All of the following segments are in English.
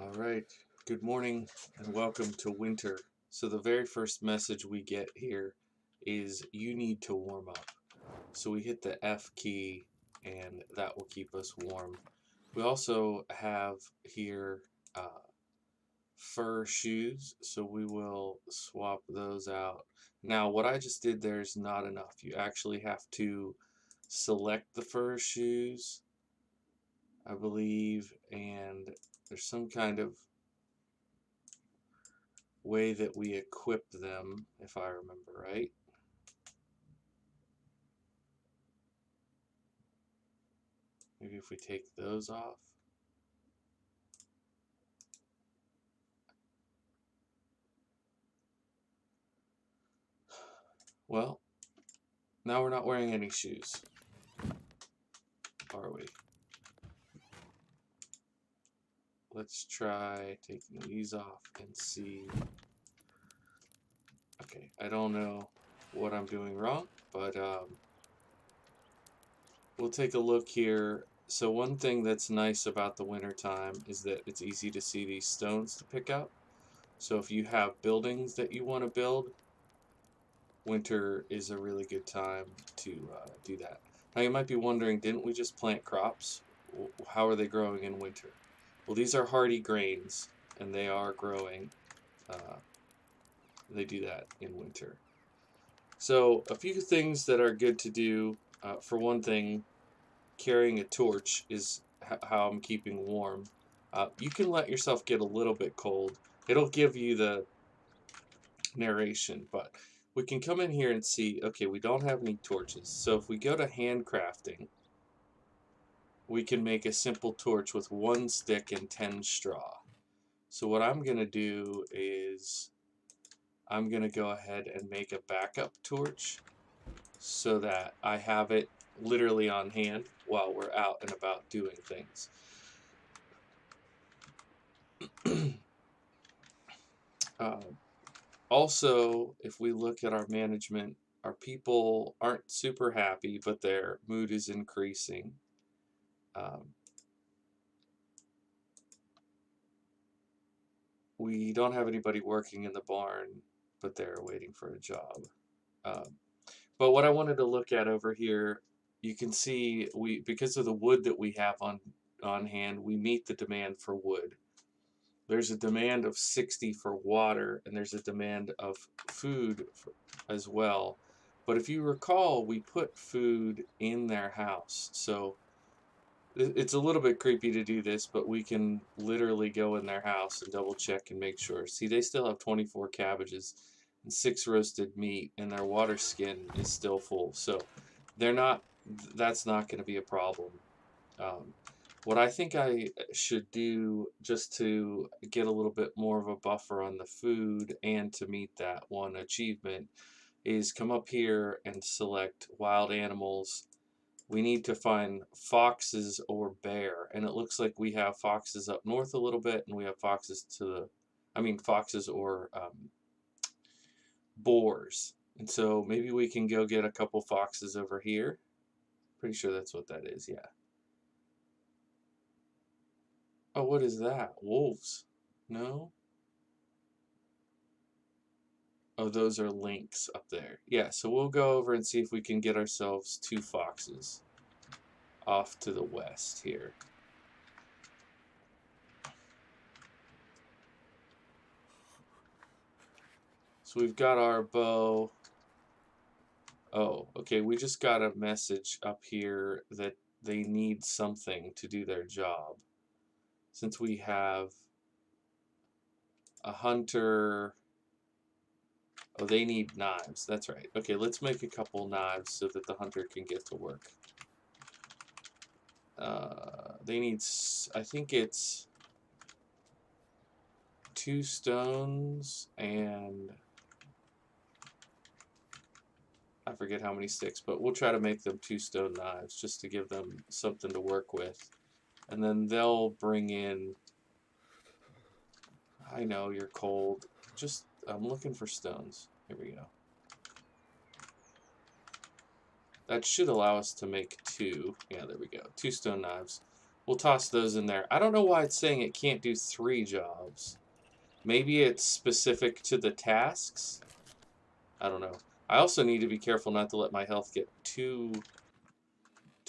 All right, good morning and welcome to winter. So, the very first message we get here is you need to warm up. So, we hit the F key and that will keep us warm. We also have here fur shoes, so we will swap those out. Now, what I just did there is not enough. You actually have to select the fur shoes, I believe, and there's some kind of way that we equip them, if I remember right. Maybe if we take those off. Well, now we're not wearing any shoes, are we? Let's try taking these off and see. Okay, I don't know what I'm doing wrong, but we'll take a look here. So one thing that's nice about the winter time is that it's easy to see these stones to pick up. So if you have buildings that you want to build, winter is a really good time to do that. Now you might be wondering, didn't we just plant crops? How are they growing in winter? Well, these are hardy grains, and they are growing. Uh, they do that in winter. So a few things that are good to do. For one thing, carrying a torch is how I'm keeping warm. You can let yourself get a little bit cold. It'll give you the narration, but we can come in here and see, okay, we don't have any torches. So if we go to handcrafting, we can make a simple torch with 1 stick and 10 straw. So what I'm going to do is I'm going to go ahead and make a backup torch so that I have it literally on hand while we're out and about doing things. uh, Also, if we look at our management, our people aren't super happy, but their mood is increasing. Um, we don't have anybody working in the barn, but they're waiting for a job. Um, but what I wanted to look at over here, you can see we because of the wood that we have on hand, we meet the demand for wood. There's a demand of 60 for water, and there's a demand of food as well. But if you recall, we put food in their house. So it's a little bit creepy to do this, but we can literally go in their house and double check and make sure. See, they still have 24 cabbages and 6 roasted meat, and their water skin is still full. So they're not, that's not going to be a problem. What I think I should do just to get a little bit more of a buffer on the food and to meet that one achievement is come up here and select wild animals. We need to find foxes or bear, and it looks like we have foxes up north a little bit, and we have foxes foxes or boars. And so maybe we can go get a couple foxes over here. Pretty sure that's what that is, yeah. Oh, what is that? Wolves? No? Oh, those are lynx up there. Yeah, so we'll go over and see if we can get ourselves 2 foxes off to the west here. So we've got our bow. Oh, okay, we just got a message up here that they need something to do their job. Since we have a hunter. Oh, they need knives. That's right. Okay, let's make a couple knives so that the hunter can get to work. They need, I think it's 2 stones and I forget how many sticks, but we'll try to make them 2 stone knives just to give them something to work with. And then they'll bring in, I know you're cold, just, I'm looking for stones. Here we go. That should allow us to make 2. Yeah, there we go. 2 stone knives. We'll toss those in there. I don't know why it's saying it can't do 3 jobs. Maybe it's specific to the tasks? I don't know. I also need to be careful not to let my health get too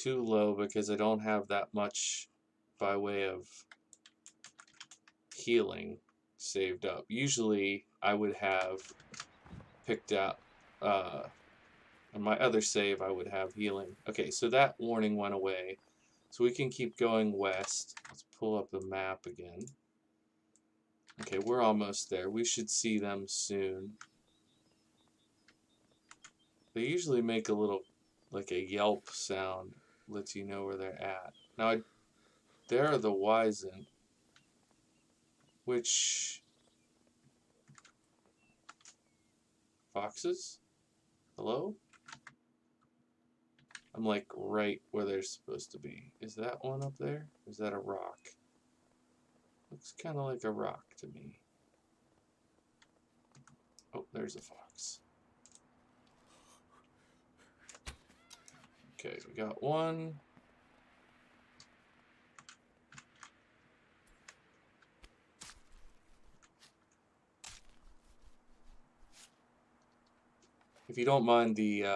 low because I don't have that much by way of healing saved up. Usually I would have picked out on my other save I would have healing. Okay, so that warning went away. So we can keep going west. Let's pull up the map again. Okay, we're almost there. We should see them soon. They usually make a little, like a yelp sound, lets you know where they're at. Now, there are the Wizen, which... Foxes? Hello? I'm like right where they're supposed to be. Is that one up there? Or is that a rock? Looks kind of like a rock to me. Oh, there's a fox. Okay, we got one. If you don't mind the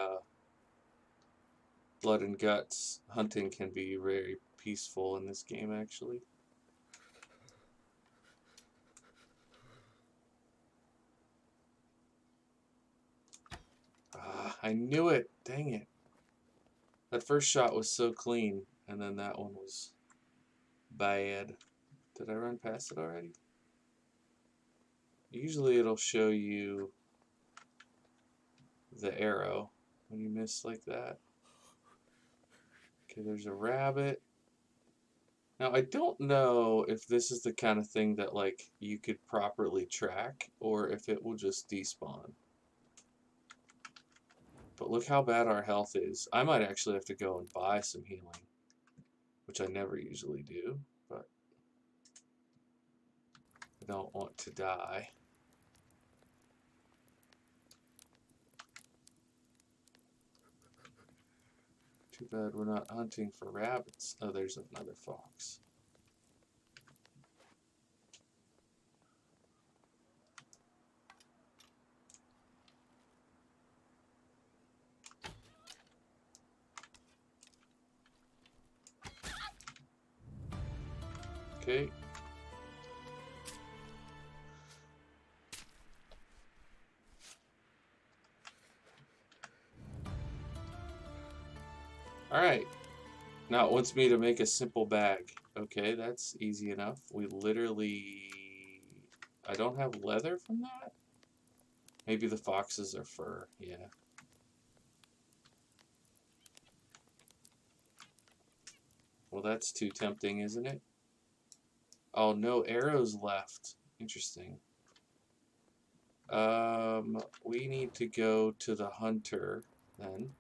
blood and guts, hunting can be very peaceful in this game, actually. Ah, I knew it! Dang it. That first shot was so clean, and then that one was bad. Did I run past it already? Usually it'll show you the arrow when you miss like that. Okay, there's a rabbit. Now, I don't know if this is the kind of thing that, like, you could properly track, or if it will just despawn. But look how bad our health is. I might actually have to go and buy some healing, which I never usually do, but I don't want to die. Too bad we're not hunting for rabbits. Oh, there's another fox. Okay. Alright. Now it wants me to make a simple bag. Okay, that's easy enough. We literally... I don't have leather from that? Maybe the foxes are fur, yeah. Well, that's too tempting, isn't it? Oh, no arrows left. Interesting. We need to go to the hunter, then,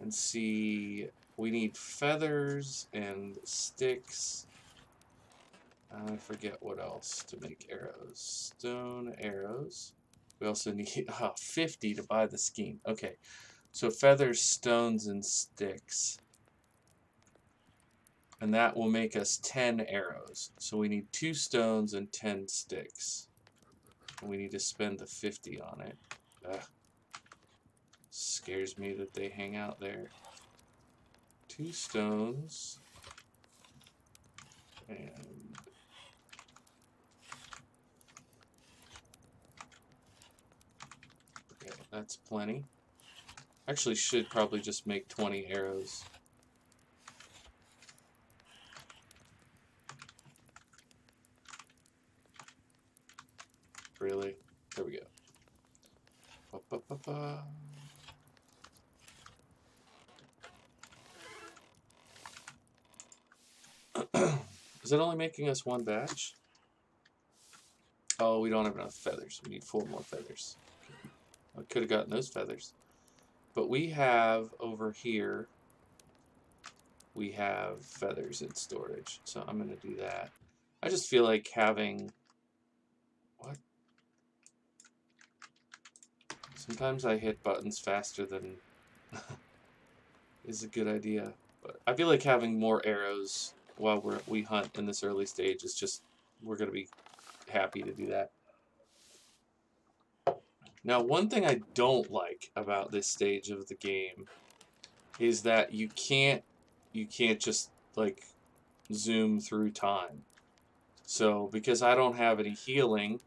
and see... We need feathers and sticks. I forget what else to make arrows. Stone arrows. We also need 50 to buy the skein. Okay, so feathers, stones, and sticks. And that will make us 10 arrows. So we need 2 stones and 10 sticks. And we need to spend the 50 on it. Ugh. Scares me that they hang out there. 2 stones. And... okay, that's plenty. Actually should probably just make 20 arrows. Really? There we go. Ba, ba, ba, ba. Is it only making us 1 batch? Oh, we don't have enough feathers. We need 4 more feathers. I could have gotten those feathers. But we have over here, we have feathers in storage. So I'm going to do that. I just feel like having... what? Sometimes I hit buttons faster than is a good idea. But I feel like having more arrows while we hunt in this early stage. It's just, we're going to be happy to do that. Now, one thing I don't like about this stage of the game is that you can't just like zoom through time. So because I don't have any healing,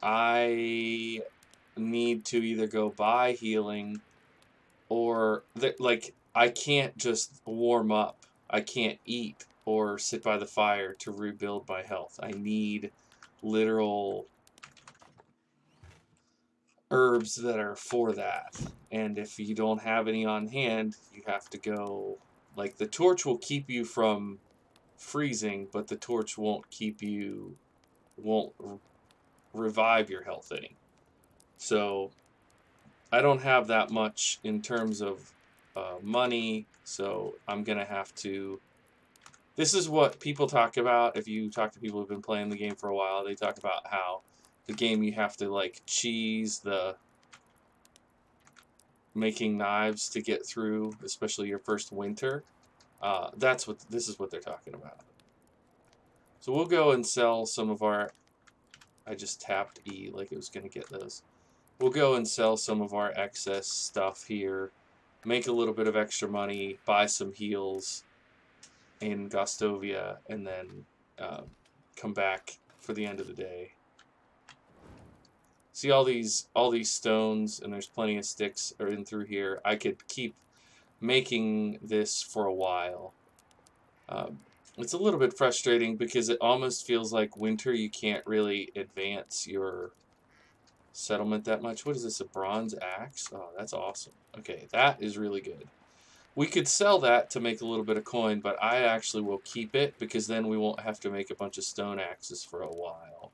I need to either go buy healing or like I can't just warm up. I can't eat or sit by the fire to rebuild my health. I need literal herbs that are for that. And if you don't have any on hand, you have to go, like, the torch will keep you from freezing, but the torch won't revive your health any. So I don't have that much in terms of money, so I'm gonna have to. This is what people talk about. If you talk to people who've been playing the game for a while, they talk about how the game, you have to like cheese the making knives to get through, especially your first winter. This is what they're talking about. So we'll go and sell some of our. I just tapped E like it was gonna get those. We'll go and sell some of our excess stuff here, make a little bit of extra money, buy some heals in Gostovia, and then come back for the end of the day. See all these stones, and there's plenty of sticks are in through here. I could keep making this for a while. It's a little bit frustrating because it almost feels like winter. You can't really advance your settlement that much. What is this, a bronze axe? Oh, that's awesome. Okay, that is really good. We could sell that to make a little bit of coin, but I actually will keep it because then we won't have to make a bunch of stone axes for a while.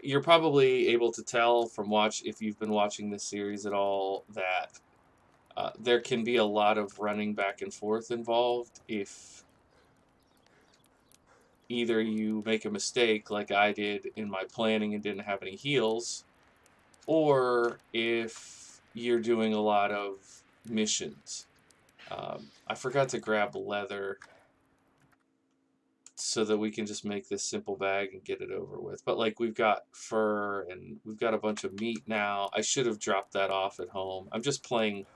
You're probably able to tell from if you've been watching this series at all, that there can be a lot of running back and forth involved if either you make a mistake like I did in my planning and didn't have any heals, or if you're doing a lot of missions. I forgot to grab leather so that we can just make this simple bag and get it over with. But like, we've got fur and we've got a bunch of meat now. I should have dropped that off at home. I'm just playing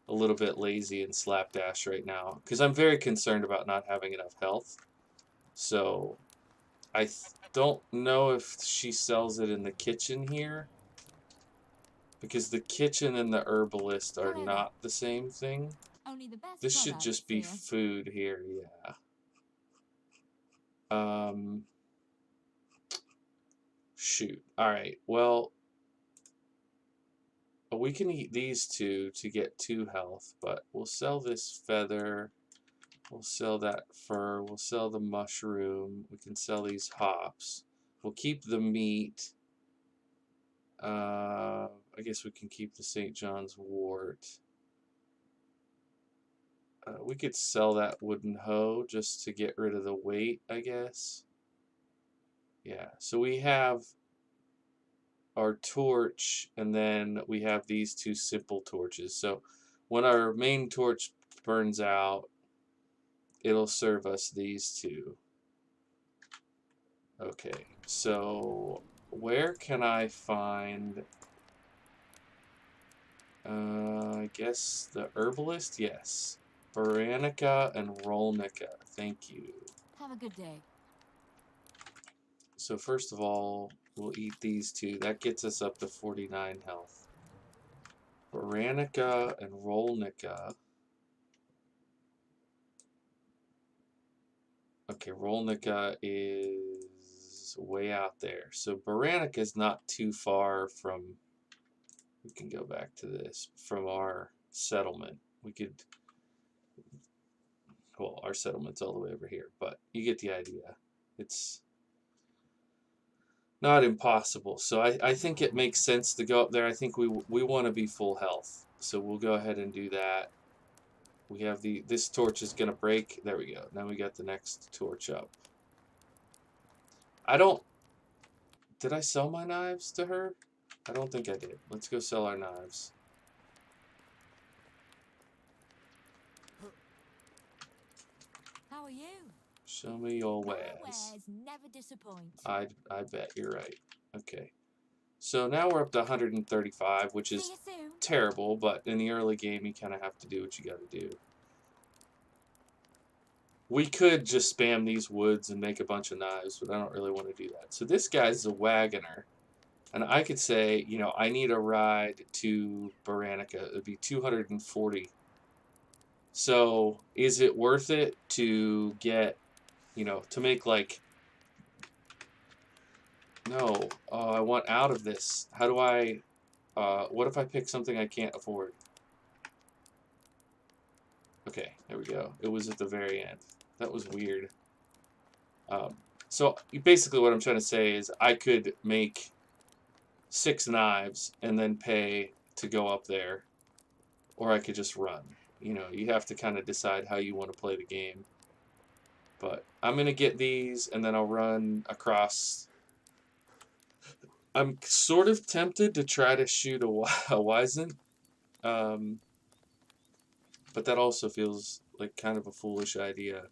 a little bit lazy and slapdash right now because I'm very concerned about not having enough health. So I don't know if she sells it in the kitchen here, because the kitchen and the herbalist are not the same thing. Only the best This should just be food here, yeah. Shoot. Alright, well, we can eat these two to get 2 health, but we'll sell this feather. We'll sell that fur. We'll sell the mushroom. We can sell these hops. We'll keep the meat. I guess we can keep the St. John's wort. We could sell that wooden hoe just to get rid of the weight, I guess. Yeah, so we have our torch, and then we have these 2 simple torches. So when our main torch burns out, it'll serve us these 2. Okay, so where can I find, I guess the herbalist? Yes. Baranica and Rolnica. Thank you. Have a good day. So first of all, we'll eat these 2. That gets us up to 49 health. Baranica and Rolnica. Okay, Rolnica is way out there. So Baranica is not too far from, we can go back to this, from our settlement. We could, well, our settlement's all the way over here, but you get the idea. It's not impossible. So I think it makes sense to go up there. I think we want to be full health. So we'll go ahead and do that. We have this torch is going to break. There we go. Now we got the next torch up. Did I sell my knives to her? I don't think I did. Let's go sell our knives. How are you? Show me your My wares. wares never disappoint. I bet you're right. Okay. So now we're up to 135, which See is you soon. terrible, but in the early game, you kind of have to do what you got to do. We could just spam these woods and make a bunch of knives, but I don't really want to do that. So this guy's a wagoner. And I could say, you know, I need a ride to Baranica. It would be 240. So is it worth it to get, you know, to make like, no, oh, I want out of this. How do I, what if I pick something I can't afford? Okay, there we go. It was at the very end. That was weird. So basically what I'm trying to say is I could make 6 knives and then pay to go up there, or I could just run. You know, you have to kind of decide how you want to play the game. But I'm going to get these and then I'll run across. I'm sort of tempted to try to shoot a Wizen. But that also feels like kind of a foolish idea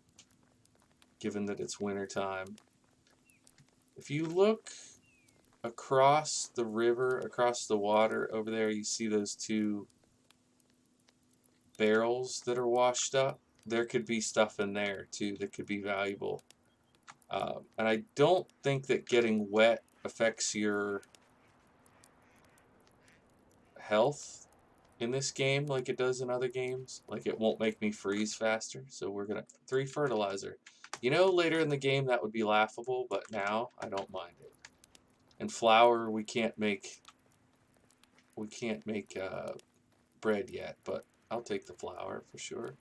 given that it's winter time. If you look across the river, across the water over there, you see those 2 barrels that are washed up. There could be stuff in there too that could be valuable. And I don't think that getting wet affects your health in this game like it does in other games. Like it won't make me freeze faster. So we're gonna 3 fertilizer. You know, later in the game that would be laughable, but now I don't mind it. And flour, we can't make bread yet, but I'll take the flour for sure.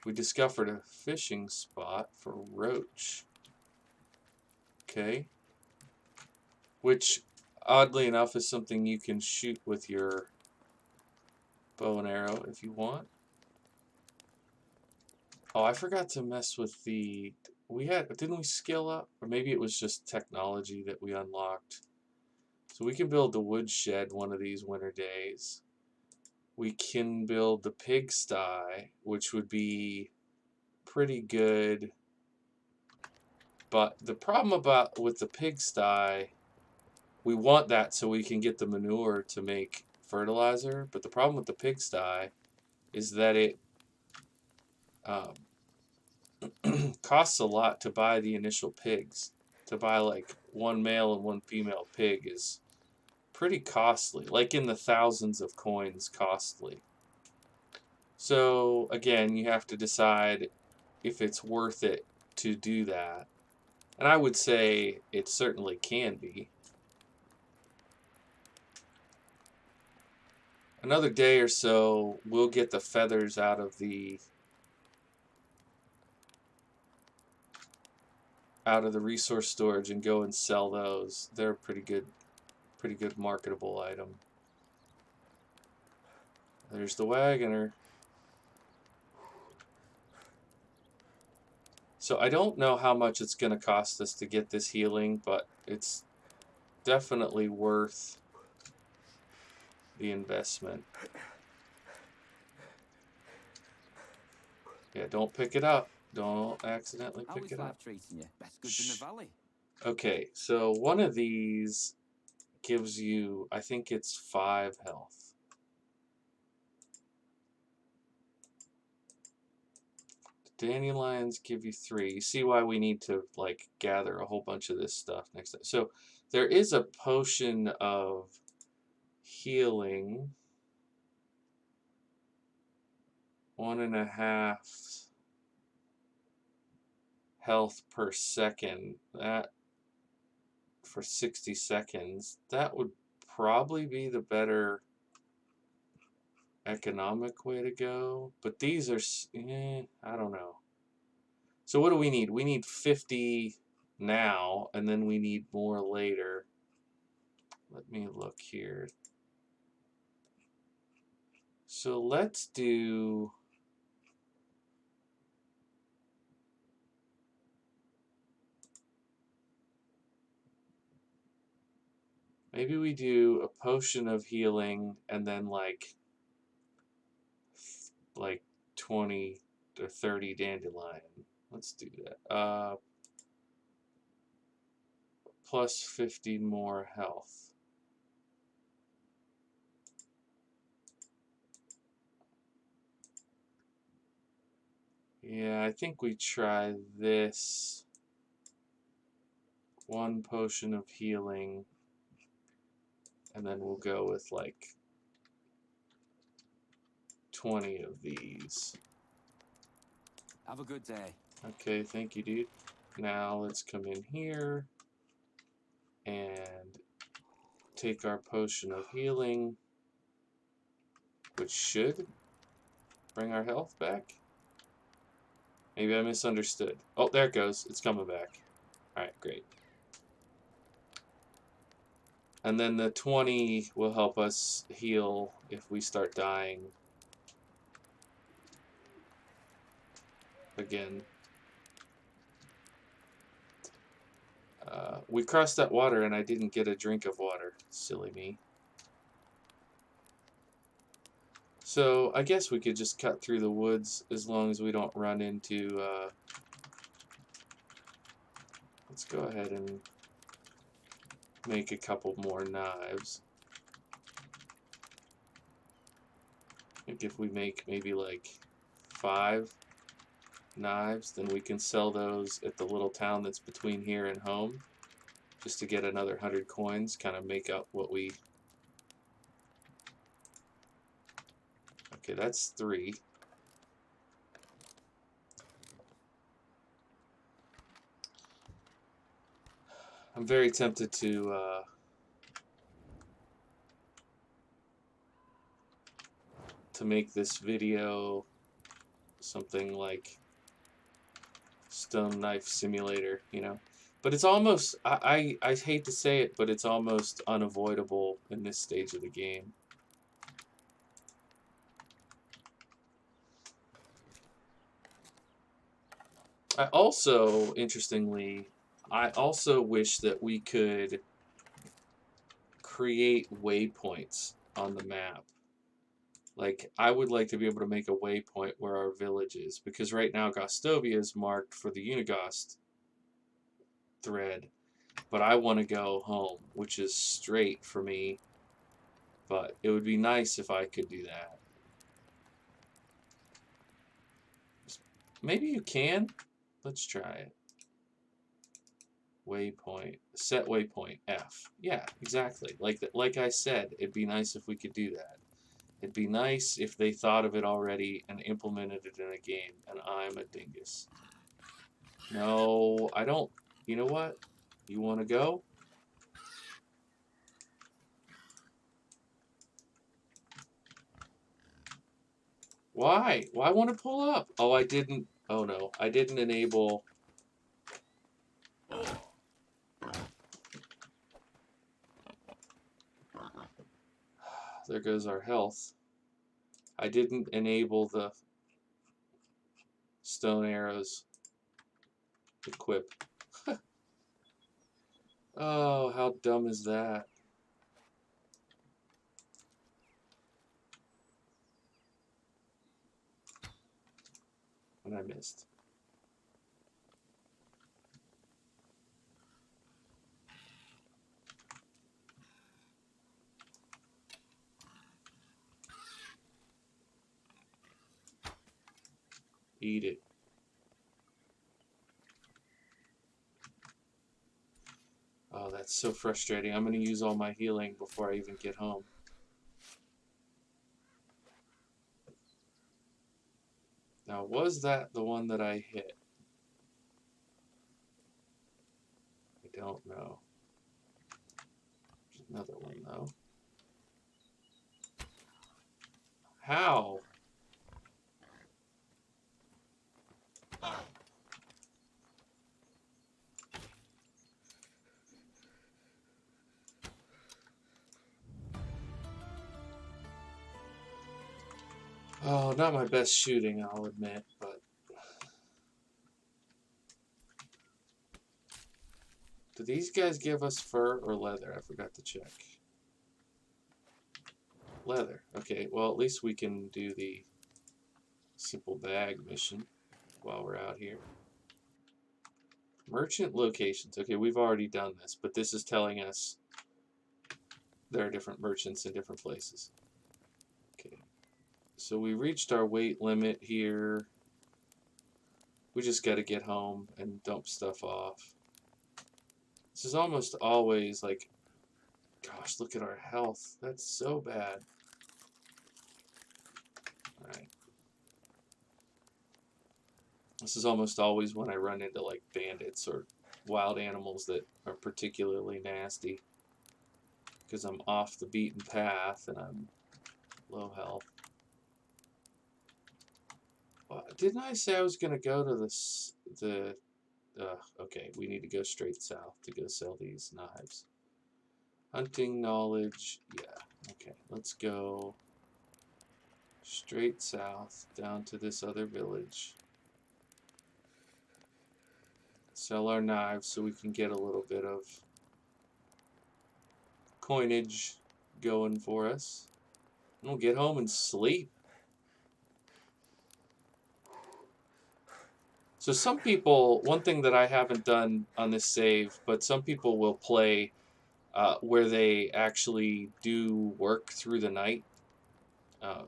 We discovered a fishing spot for roach. Okay. Which, oddly enough, is something you can shoot with your bow and arrow if you want. Oh, I forgot to mess with the... Didn't we skill up? Or maybe it was just technology that we unlocked. So we can build the woodshed one of these winter days. We can build the pigsty, which would be pretty good. But the problem with the pigsty, we want that so we can get the manure to make fertilizer. But the problem with the pigsty is that it costs a lot to buy the initial pigs. To buy like 1 male and 1 female pig is pretty costly, like in the thousands of coins costly. So again, you have to decide if it's worth it to do that. And I would say it certainly can be. Another day or so, we'll get the feathers out of the resource storage and go and sell those. They're a pretty good marketable item. There's the wagoner. So I don't know how much it's going to cost us to get this healing, but it's definitely worth the investment. Yeah, don't pick it up. Don't accidentally pick it up. Treating you? Best goods in the valley. Okay, so one of these gives you, I think it's 5 health. Dandelions give you 3. You see why we need to like gather a whole bunch of this stuff next time. So there is a potion of healing. 1.5 health per second. That for 60 seconds. That would probably be the better economic way to go. But these are, I don't know. So what do we need? We need 50 now, and then we need more later. Let me look here. So let's do... Maybe we do a potion of healing and then like 20 or 30 dandelion. Let's do that. Plus 50 more health. Yeah, I think we try this. One potion of healing. And then we'll go with like 20 of these. Have a good day. Okay, thank you, dude. Now let's come in here and take our potion of healing, which should bring our health back. Maybe I misunderstood. Oh, there it goes. It's coming back. Alright, great. And then the 20 will help us heal if we start dying again. We crossed that water and I didn't get a drink of water. Silly me. So I guess we could just cut through the woods as long as we don't run into... let's go ahead and make a couple more knives. I think if we make maybe like 5 knives, then we can sell those at the little town that's between here and home, just to get another 100 coins, kind of make up what we... Okay, that's 3. I'm very tempted to make this video something like Stone Knife Simulator, you know. But it's almost, I hate to say it, but it's almost unavoidable in this stage of the game. I also, interestingly, I also wish that we could create waypoints on the map. Like, I would like to be able to make a waypoint where our village is, because right now Gostovia is marked for the Unigost thread, but I want to go home, which is straight for me, but it would be nice if I could do that. Maybe you can? Let's try it. Waypoint. Set waypoint F. Yeah, exactly. Like I said, it'd be nice if we could do that. It'd be nice if they thought of it already and implemented it in a game, and I'm a dingus. No, I don't. You know what? You want to go? Why? Why want to pull up? Oh, I didn't. Oh, no. I didn't enable... There goes our health. I didn't enable the stone arrows equip. Oh, how dumb is that? And I missed. Eat it. Oh, that's so frustrating. I'm going to use all my healing before I even get home. Now, was that the one that I hit? I don't know. There's another one, though. How? Oh, not my best shooting, I'll admit, but... these guys give us fur or leather? I forgot to check. Leather. Okay, well, at least we can do the simple bag mission while we're out here. Merchant locations. Okay, we've already done this, but this is telling us there are different merchants in different places. Okay, so we reached our weight limit here. We just got to get home and dump stuff off. This is almost always like, gosh, look at our health. That's so bad. Alright. This is almost always when I run into like bandits or wild animals that are particularly nasty. Because I'm off the beaten path and I'm low health. Didn't I say I was going to go to okay, we need to go straight south to go sell these knives. Hunting knowledge, yeah, okay, let's go straight south down to this other village. Sell our knives so we can get a little bit of coinage going for us. And we'll get home and sleep. So some people, one thing that I haven't done on this save, but some people will play where they actually do work through the night.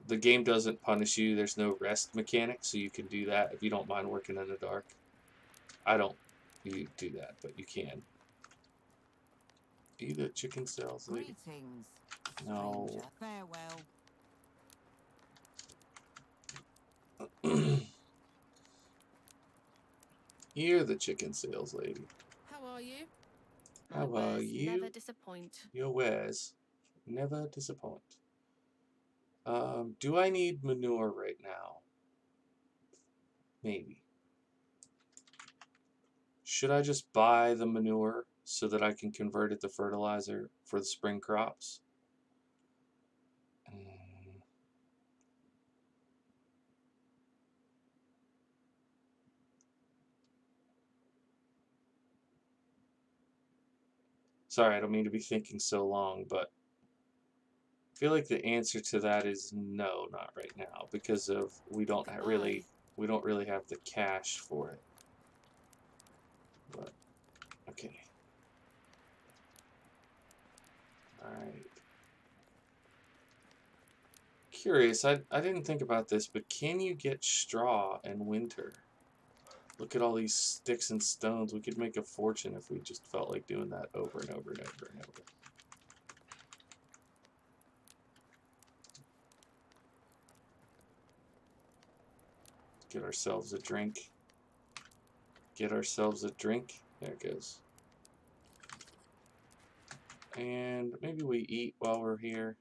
The game doesn't punish you. There's no rest mechanic, so you can do that if you don't mind working in the dark. I don't do that, but you can. Be the chicken sales lady. Greetings, No. stranger. Farewell. You're the chicken sales lady. How are you? How My are wares you? Never disappoint. Your wares never disappoint. Do I need manure right now? Maybe. Should I just buy the manure so that I can convert it to fertilizer for the spring crops? Sorry, I don't mean to be thinking so long, but I feel like the answer to that is no, not right now, because of we don't really have the cash for it. But okay. All right. Curious, I didn't think about this, but can you get straw in winter? Look at all these sticks and stones. We could make a fortune if we just felt like doing that over and over and over and over. Get ourselves a drink. Get ourselves a drink. There it goes. And maybe we eat while we're here,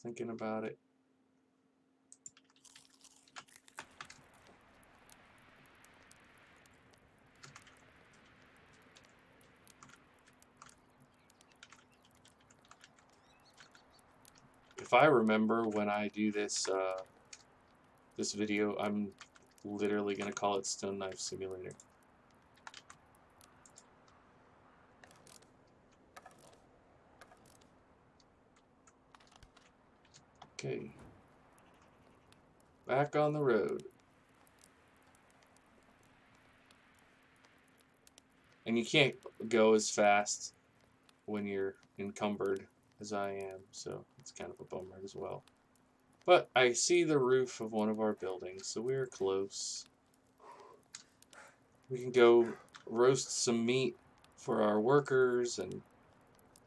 thinking about it. If I remember when I do this this video, I'm literally going to call it Stone Knife Simulator. Okay. Back on the road. And you can't go as fast when you're encumbered as I am, so it's kind of a bummer as well. But I see the roof of one of our buildings, so we're close. We can go roast some meat for our workers and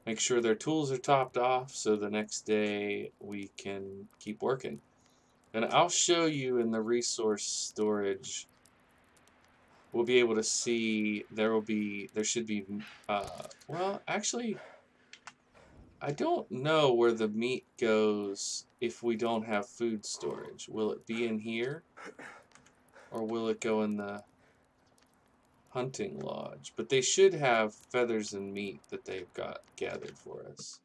make sure their tools are topped off so the next day we can keep working. And I'll show you in the resource storage. We'll be able to see there should be well, actually I don't know where the meat goes if we don't have food storage. Will it be in here? Or will it go in the hunting lodge? But they should have feathers and meat that they've got gathered for us.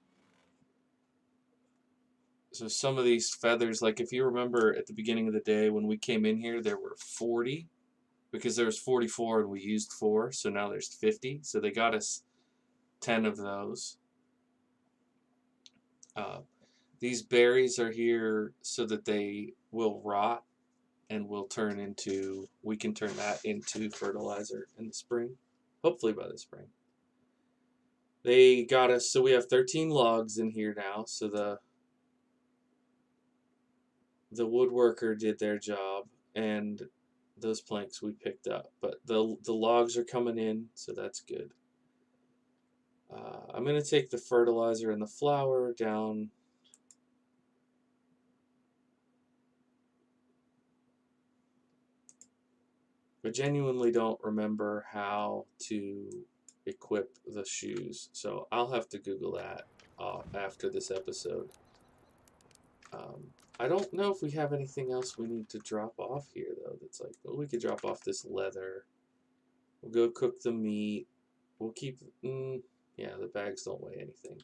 So some of these feathers, like if you remember at the beginning of the day when we came in here, there were 40. Because there was 44 and we used 4, so now there's 50. So they got us 10 of those. These berries are here so that they will rot and will turn into, we can turn that into fertilizer in the spring. Hopefully by the spring. They got us, so we have 13 logs in here now, so the woodworker did their job, and those planks we picked up. But the logs are coming in, so that's good. I'm going to take the fertilizer and the flour down. I genuinely don't remember how to equip the shoes, so I'll have to Google that after this episode. I don't know if we have anything else we need to drop off here, though. That's like, well, we could drop off this leather. We'll go cook the meat. We'll keep, yeah, the bags don't weigh anything.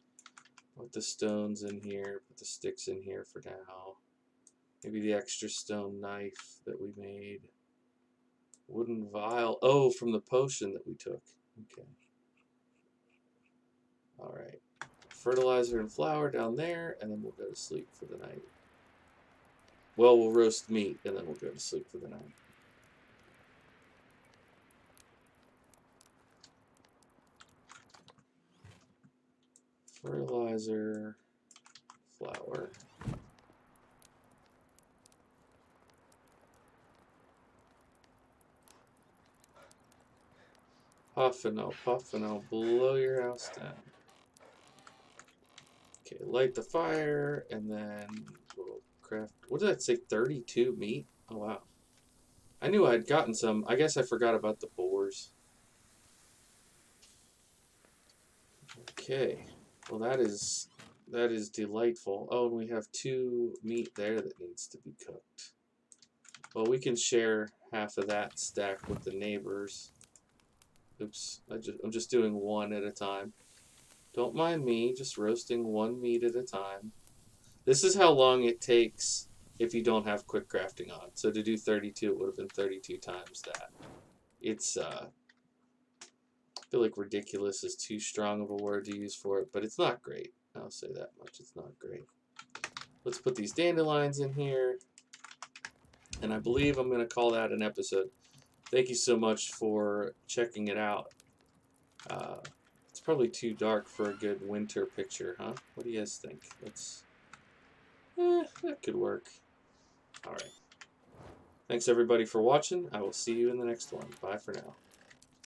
Put the stones in here, put the sticks in here for now. Maybe the extra stone knife that we made. Wooden vial. Oh, from the potion that we took. Okay. Alright. Fertilizer and flour down there, and then we'll go to sleep for the night. Well, we'll roast meat, and then we'll go to sleep for the night. Fertilizer, flour. Puff and I'll blow your house down. Okay, light the fire, and then we'll craft. What did that say? 32 meat? Oh, wow. I knew I'd gotten some. I guess I forgot about the boars. Okay. Well, that is delightful. Oh, and we have 2 meat there that needs to be cooked. Well, we can share half of that stack with the neighbors. Oops, I'm just doing one at a time. Don't mind me, just roasting 1 meat at a time. This is how long it takes if you don't have quick crafting on. So to do 32, it would have been 32 times that. It's, I feel like ridiculous is too strong of a word to use for it, but it's not great. I'll say that much, it's not great. Let's put these dandelions in here. And I believe I'm going to call that an episode. Thank you so much for checking it out. It's probably too dark for a good winter picture, huh? What do you guys think? That could work. Alright. Thanks everybody for watching. I will see you in the next one. Bye for now.